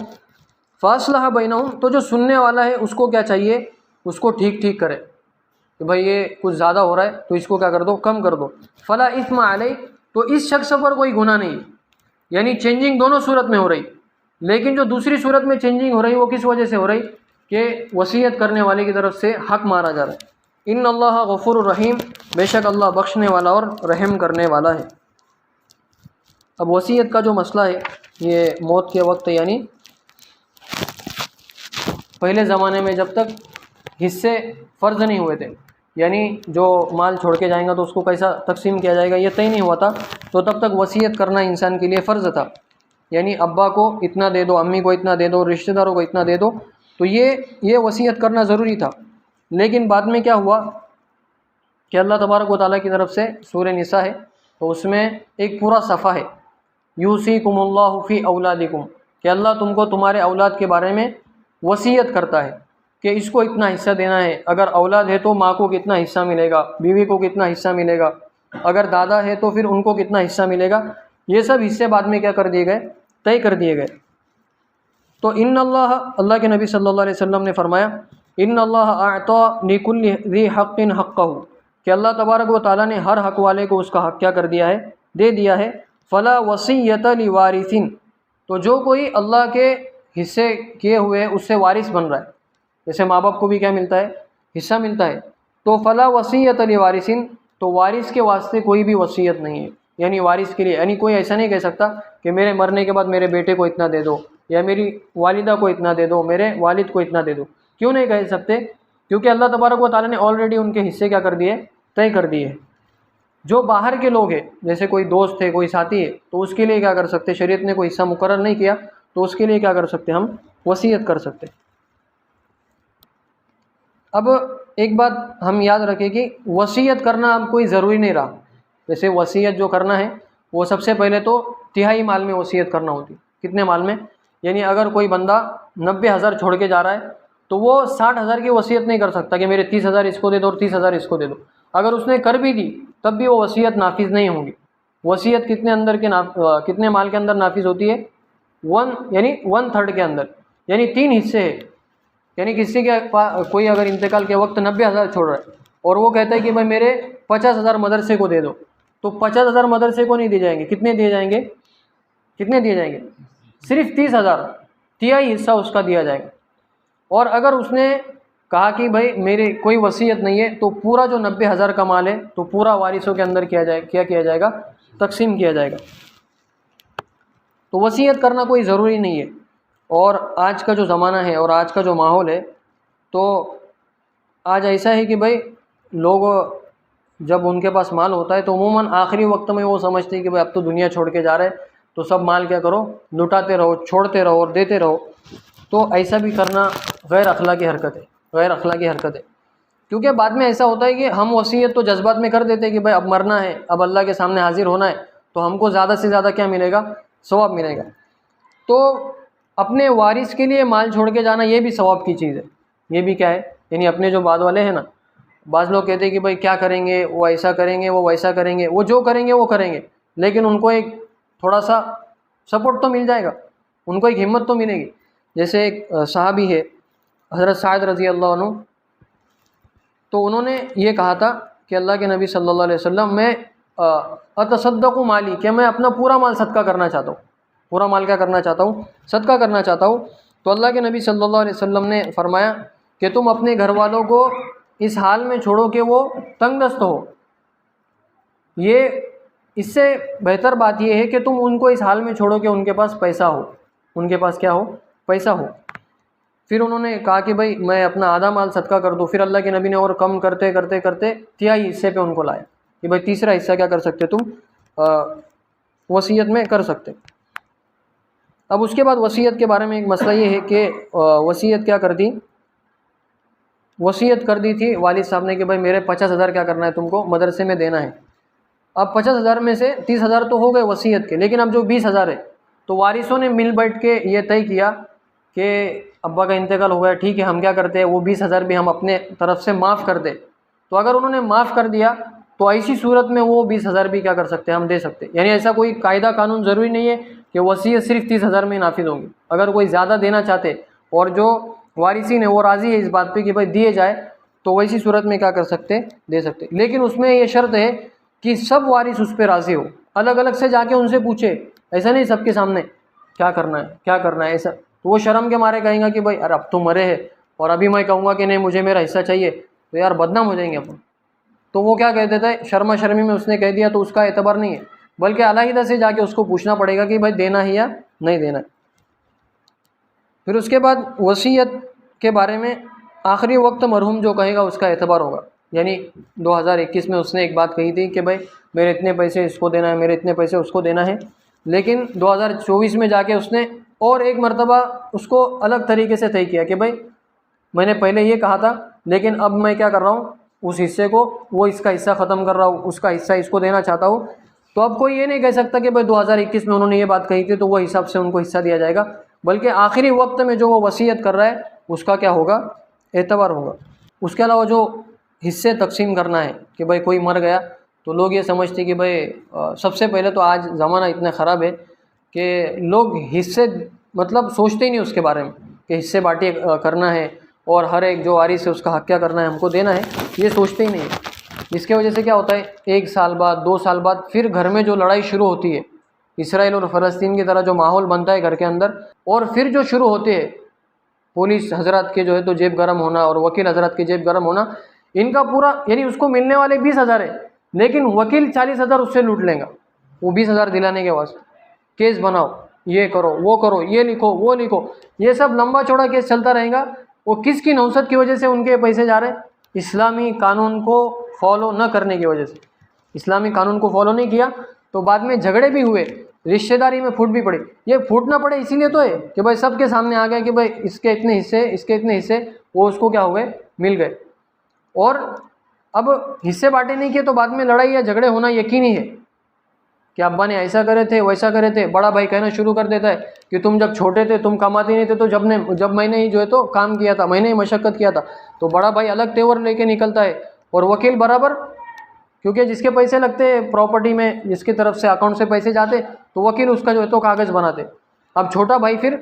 فاصلہ بینہم، تو جو سننے والا ہے اس کو کیا چاہیے؟ اس کو ٹھیک کرے کہ بھائی یہ کچھ زیادہ ہو رہا ہے تو اس کو کیا کر دو؟ کم کر دو۔ فلا اثم علیہ، تو اس شخص پر کوئی گناہ نہیں، یعنی چینجنگ دونوں صورت میں ہو رہی، لیکن جو دوسری صورت میں چینجنگ ہو رہی وہ کس وجہ سے ہو رہی کہ وصیت کرنے والے کی طرف سے حق مارا جا رہا ہے۔ ان اللہ غفور الرحیم، بے شک اللہ بخشنے والا اور رحم کرنے والا ہے۔ اب وصیت کا جو مسئلہ ہے یہ موت کے وقت، یعنی پہلے زمانے میں جب تک حصے فرض نہیں ہوئے تھے، یعنی جو مال چھوڑ کے جائیں گا تو اس کو کیسا تقسیم کیا جائے گا یہ طے نہیں ہوا تھا، تو تب تک وصیت کرنا انسان کے لیے فرض تھا، یعنی ابا کو اتنا دے دو، امی کو اتنا دے دو، رشتہ داروں کو اتنا دے دو، تو یہ وصیت کرنا ضروری تھا۔ لیکن بعد میں کیا ہوا کہ اللہ تبارک و تعالیٰ کی طرف سے سورہ نساء ہے تو اس میں ایک پورا صفحہ ہے، یوصیکم اللہ فی اولادکم، کہ اللہ تم کو تمہارے اولاد کے بارے میں وصیت کرتا ہے کہ اس کو اتنا حصہ دینا ہے، اگر اولاد ہے تو ماں کو کتنا حصہ ملے گا، بیوی کو کتنا حصہ ملے گا، اگر دادا ہے تو پھر ان کو کتنا حصہ ملے گا، یہ سب حصے بعد میں کیا کر دیے گئے، طے کر دیے گئے۔ تو ان اللہ کے نبی صلی اللہ علیہ وسلم نے فرمایا ان اللہ اعطى لكل ذی حق حقہ، کہ اللہ تبارک و تعالیٰ نے ہر حق والے کو اس کا حق کیا کر دیا ہے، دے دیا ہے۔ فلا وصیۃ لوارث، تو جو کوئی اللہ کے حصے کیے ہوئے اس سے وارث بن رہا ہے، جیسے ماں باپ کو بھی کیا ملتا ہے، حصہ ملتا ہے، تو فلا وصیۃ لوارث، تو وارث کے واسطے کوئی بھی وصیت نہیں ہے، یعنی وارث کے لیے، یعنی کوئی ایسا نہیں کہہ سکتا کہ میرے مرنے کے بعد میرے بیٹے کو اتنا دے دو، یا میری والدہ کو اتنا دے دو، میرے والد کو اتنا دے دو۔ کیوں نہیں کہہ سکتے؟ کیونکہ اللہ تبارک و تعالیٰ نے آلریڈی ان کے حصے کیا کر دیے، طے کر دیے۔ جو باہر کے لوگ ہیں، جیسے کوئی دوست ہے، کوئی ساتھی ہے، تو اس کے لیے کیا کر سکتے، شریعت نے کوئی حصہ مقرر نہیں کیا تو اس کے لیے کیا کر سکتے، ہم وصیت کر سکتے۔ اب ایک بات ہم یاد رکھیں کہ وصیت کرنا اب کوئی ضروری نہیں رہا۔ جیسے وصیت جو کرنا ہے وہ سب سے پہلے تو تہائی مال میں وصیت کرنا ہوتی، کتنے مال میں، یعنی اگر کوئی بندہ 90,000 چھوڑ کے جا رہا ہے تو وہ 60,000 کی وصیت نہیں کر سکتا کہ میرے 30,000 اس کو دے دو اور 30,000 اس کو دے دو۔ اگر اس نے کر بھی دی تب بھی وہ وصیت نافذ نہیں ہوگی۔ وصیت کتنے مال کے اندر نافذ ہوتی ہے، یعنی 1/3 کے اندر، یعنی 3 حصے ہیں۔ یعنی کسی کے کوئی اگر انتقال کے وقت 90,000 چھوڑ رہا ہے اور وہ کہتا ہے کہ بھائی میرے 50,000 مدرسے کو دے دو، تو 50,000 مدرسے کو نہیں دیے جائیں گے، کتنے دیے جائیں گے، صرف 30,000، تہائی حصہ اس کا دیا جائے گا۔ اور اگر اس نے کہا کہ بھائی میری کوئی وصیت نہیں ہے تو پورا جو 90,000 کا مال ہے تو پورا وارثوں کے اندر کیا کیا جائے گا، تقسیم کیا جائے گا۔ تو وصیت کرنا کوئی ضروری نہیں ہے۔ اور آج کا جو زمانہ ہے اور آج کا جو ماحول ہے، تو آج ایسا ہے کہ بھائی لوگ جب ان کے پاس مال ہوتا ہے تو عموماً آخری وقت میں وہ سمجھتے ہیں کہ بھائی اب تو دنیا چھوڑ کے جا رہے تو سب مال کیا کرو، لٹاتے رہو، چھوڑتے رہو اور دیتے رہو۔ تو ایسا بھی کرنا غیر اخلاقی حرکت ہے، کیونکہ بعد میں ایسا ہوتا ہے کہ ہم وصیت تو جذبات میں کر دیتے ہیں کہ بھائی اب مرنا ہے، اب اللہ کے سامنے حاضر ہونا ہے، تو ہم کو زیادہ سے زیادہ کیا ملے گا، ثواب ملے گا۔ تو اپنے وارث کے لیے مال چھوڑ کے جانا یہ بھی ثواب کی چیز ہے۔ یہ بھی کیا ہے، یعنی اپنے جو بعد والے ہیں نا، بعض لوگ کہتے ہیں کہ بھائی کیا کریں گے، وہ ایسا کریں گے، وہ ویسا کریں گے، وہ جو کریں گے وہ کریں گے، لیکن ان کو ایک تھوڑا سا سپورٹ تو مل جائے گا، ان کو ایک ہمت تو ملے گی۔ جیسے ایک صحابی ہے حضرت سعد رضی اللہ عنہ، تو انہوں نے یہ کہا تھا کہ اللہ کے نبی صلی اللہ علیہ وسلم، میں اتصدق مالی، کہ میں اپنا پورا مال صدقہ کرنا چاہتا ہوں، پورا مال کیا کرنا چاہتا ہوں، صدقہ کرنا چاہتا ہوں۔ تو اللہ کے نبی صلی اللہ علیہ وسلم نے فرمایا کہ تم اپنے گھر والوں کو اس حال میں چھوڑو کہ وہ تنگ دست ہو۔ اس سے بہتر بات یہ ہے کہ تم ان کو اس حال میں چھوڑو کہ ان کے پاس پیسہ ہو، ان کے پاس کیا ہو، پیسہ ہو۔ پھر انہوں نے کہا کہ بھائی میں اپنا آدھا مال صدقہ کر دوں۔ پھر اللہ کے نبی نے اور کم کرتے کرتے کرتے تہائی حصے پہ ان کو لایا کہ بھائی تیسرا حصہ کیا کر سکتے تم وصیت میں کر سکتے۔ اب اس کے بعد وصیت کے بارے میں ایک مسئلہ یہ ہے کہ وصیت کر دی تھی والد صاحب نے کہ بھائی میرے 50,000 کیا کرنا ہے، تم کو مدرسے میں دینا ہے۔ اب 50,000 میں سے 30,000 تو ہو گئے وصیت کے، لیکن اب جو 20,000 ہے تو وارثوں نے مل بیٹھ کے یہ طے کیا کہ ابا کا انتقال ہو گیا، ٹھیک ہے ہم کیا کرتے ہیں، وہ 20,000 بھی ہم اپنے طرف سے معاف کر دیں۔ تو اگر انہوں نے معاف کر دیا تو ایسی صورت میں وہ 20,000 بھی کیا کر سکتے ہیں، ہم دے سکتے۔ یعنی ایسا کوئی قاعدہ قانون ضروری نہیں ہے کہ وصیت صرف 30,000 میں نافذ ہوں گی۔ اگر کوئی زیادہ دینا چاہتے اور جو وارثین ہے وہ راضی ہے اس بات پہ کہ بھائی دیے جائے، تو ویسی صورت میں کیا کر سکتے، دے سکتے۔ لیکن اس میں یہ شرط ہے کہ سب وارث اس پہ راضی ہو، الگ الگ سے جا کے ان سے پوچھے، ایسا نہیں سب کے سامنے کیا کرنا ہے ایسا، تو وہ شرم کے مارے کہیں گا کہ بھائی اب تو مرے ہے اور ابھی میں کہوں گا کہ نہیں مجھے میرا حصہ چاہیے تو یار بدنام ہو جائیں گے اپن. تو وہ کیا کہتے تھے, شرما شرمی میں اس نے کہہ دیا تو اس کا اعتبار نہیں ہے, بلکہ علیحدہ سے جا کے اس کو پوچھنا پڑے گا کہ بھائی دینا ہے یا نہیں دینا ہے. پھر اس کے بعد وصیت کے بارے میں آخری وقت مرحوم جو کہے گا اس کا اعتبار ہوگا. یعنی 2021 میں اس نے ایک بات کہی تھی کہ بھائی میرے اتنے پیسے اس کو دینا ہے, میرے اتنے پیسے اس کو دینا ہے, لیکن 2024 میں جا کے اس نے اور ایک مرتبہ اس کو الگ طریقے سے طے کیا کہ بھائی میں نے پہلے یہ کہا تھا لیکن اب میں کیا کر رہا ہوں, اس حصے کو وہ اس کا حصہ ختم کر رہا ہوں, اس کا حصہ اس کو دینا چاہتا ہوں. تو اب کوئی یہ نہیں کہہ سکتا کہ بھائی 2021 میں انہوں نے یہ بات کہی تھی تو وہ حساب سے ان کو حصہ دیا جائے گا, بلکہ آخری وقت میں جو وہ وصیت کر رہا ہے اس کا کیا ہوگا, اعتبار ہوگا. اس کے علاوہ جو حصے تقسیم کرنا ہے کہ بھائی کوئی مر گیا تو لوگ یہ سمجھتے کہ بھائی سب سے پہلے تو آج زمانہ اتنا خراب ہے کہ لوگ حصے مطلب سوچتے ہی نہیں اس کے بارے میں کہ حصے بانٹی کرنا ہے اور ہر ایک جو وارث ہے اس کا حق کیا کرنا ہے, ہم کو دینا ہے, یہ سوچتے ہی نہیں ہے. جس کی وجہ سے کیا ہوتا ہے, 1 سال بعد 2 سال بعد پھر گھر میں جو لڑائی شروع ہوتی ہے, اسرائیل اور فلسطین کی طرح جو ماحول بنتا ہے گھر کے اندر, اور پھر جو شروع ہوتے ہیں پولیس حضرات کے جو ہے تو جیب گرم ہونا اور وکیل حضرات کی جیب گرم ہونا, ان کا پورا یعنی اس کو ملنے والے 20,000 ہے لیکن وکیل 40,000 اس سے لوٹ لیں گا. وہ 20,000 دلانے کے واسطے کیس بناؤ, یہ کرو, وہ کرو, یہ لکھو, وہ لکھو, یہ سب لمبا چوڑا کیس چلتا رہے گا. وہ کس کی نوسط کی وجہ سے ان کے پیسے جا رہے ہیں, اسلامی قانون کو فالو نہ کرنے کی وجہ سے. اسلامی قانون کو فالو نہیں کیا تو بعد میں جھگڑے بھی ہوئے, رشتہ داری میں پھوٹ بھی پڑی. یہ پھوٹ نہ پڑے اسی لیے تو ہے کہ بھائی سب کے سامنے آ گئے کہ بھائی اس کے اتنے حصے, اس کے اتنے حصے, وہ اس کو کیا ہوئے, مل گئے. اور اب حصے بانٹے نہیں کیے تو بعد میں لڑائی یا جھگڑے ہونا یقینی ہے کہ ابا نے ایسا کرے تھے ویسا کرے تھے. بڑا بھائی کہنا شروع کر دیتا ہے کہ تم جب چھوٹے تھے تم کماتے نہیں تھے تو جب میں نے ہی جو ہے تو کام کیا تھا, میں نے ہی مشقت کیا تھا. تو بڑا بھائی الگ تیور لے کے نکلتا ہے اور وکیل برابر, کیونکہ جس کے پیسے لگتے پراپرٹی میں, جس کی طرف سے اکاؤنٹ سے پیسے جاتے تو وکیل اس کا جو ہے تو کاغذ بناتے. اب چھوٹا بھائی پھر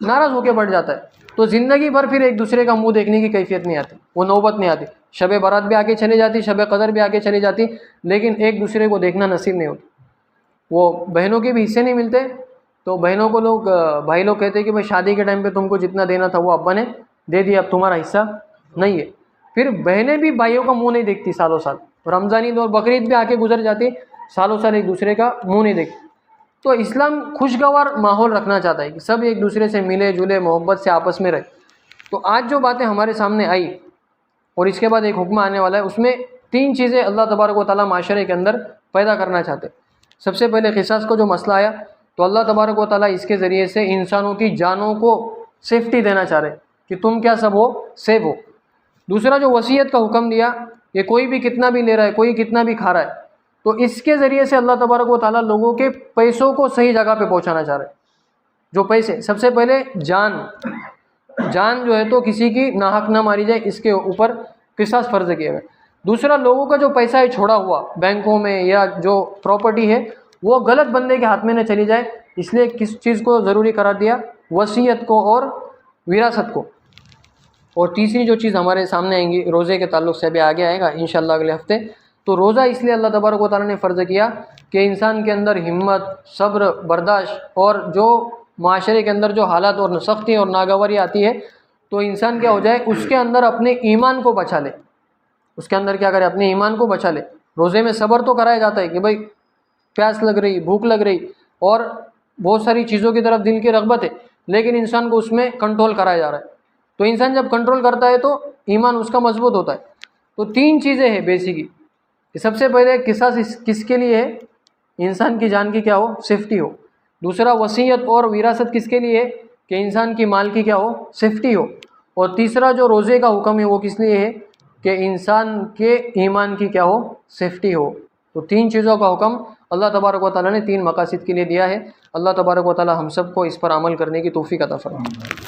ناراض ہو کے بیٹھ جاتا ہے تو زندگی بھر پھر ایک دوسرے کا منہ دیکھنے کی کیفیت نہیں آتی, وہ نوبت نہیں آتی. شب برات بھی آگے چلی جاتی, شب قدر بھی آگے چلی جاتی, لیکن ایک دوسرے کو دیکھنا نصیب نہیں ہوتی. وہ بہنوں کے بھی حصے نہیں ملتے تو بہنوں کو بھائی لوگ کہتے کہ بھائی شادی کے ٹائم پہ تم کو جتنا دینا تھا وہ ابا نے دے دیا, اب تمہارا حصہ نہیں ہے. پھر بہنیں بھی بھائیوں کا منہ نہیں دیکھتی سالوں سال, رمضان عید اور بقرعید بھی آ کے گزر جاتی, سالوں سال ایک دوسرے کا منہ نہیں دیکھتی. تو اسلام خوشگوار ماحول رکھنا چاہتا ہے کہ سب ایک دوسرے سے ملے جلے, محبت سے آپس میں رہے. تو آج جو باتیں ہمارے سامنے آئی اور اس کے بعد ایک حکم آنے والا ہے, اس میں 3 چیزیں اللہ تبارک و تعالیٰ معاشرے کے اندر پیدا کرنا چاہتے. سب سے پہلے قصاص کو جو مسئلہ آیا تو اللہ تبارک و تعالیٰ اس کے ذریعے سے انسانوں کی جانوں کو سیفٹی دینا چاہ رہے کہ تم کیا سب ہو, سیف ہو. دوسرا جو وصیت کا حکم دیا کہ کوئی بھی کتنا بھی لے رہا ہے, کوئی کتنا بھی کھا رہا ہے, تو اس کے ذریعے سے اللہ تبارک و تعالیٰ لوگوں کے پیسوں کو صحیح جگہ پہ پہنچانا چاہ رہے. جو پیسے, سب سے پہلے جان جو ہے تو کسی کی ناحق نہ ماری جائے, اس کے اوپر قصاص فرض کیا گیا. دوسرا لوگوں کا جو پیسہ ہے چھوڑا ہوا بینکوں میں یا جو پراپرٹی ہے وہ غلط بندے کے ہاتھ میں نہ چلی جائے, اس لیے کس چیز کو ضروری قرار دیا, وصیت کو اور وراثت کو. اور تیسری جو چیز ہمارے سامنے آئیں گی روزے کے تعلق سے بھی آگے آئے گا انشاءاللہ اگلے ہفتے. تو روزہ اس لیے اللہ تبارک و تعالیٰ نے فرض کیا کہ انسان کے اندر ہمت, صبر, برداشت اور جو معاشرے کے اندر جو حالات اور سختی اور ناگواری آتی ہے تو انسان کیا ہو جائے, اس کے اندر اپنے ایمان کو بچا لے. اس کے اندر کیا کرے, اپنے ایمان کو بچا لے. روزے میں صبر تو کرایا جاتا ہے کہ بھائی پیاس لگ رہی, بھوک لگ رہی اور بہت ساری چیزوں کی طرف دل کی رغبت ہے, لیکن انسان کو اس میں کنٹرول کرایا جا رہا ہے. تو انسان جب کنٹرول کرتا ہے تو ایمان اس کا مضبوط ہوتا ہے. تو 3 چیزیں ہیں بیسیکلی. سب سے پہلے قصاص کس کے لیے ہے, انسان کی جان کی کیا ہو, سیفٹی ہو. دوسرا وصیت اور وراثت کس کے لیے ہے کہ انسان کی مال کی کیا ہو, سیفٹی ہو. اور تیسرا جو روزے کا حکم ہے وہ کس لیے ہے کہ انسان کے ایمان کی کیا ہو, سیفٹی ہو. تو 3 چیزوں کا حکم اللہ تبارک و تعالیٰ نے 3 مقاصد کے لیے دیا ہے. اللہ تبارک و تعالیٰ ہم سب کو اس پر عمل کرنے کی توفیق عطا فرمائے.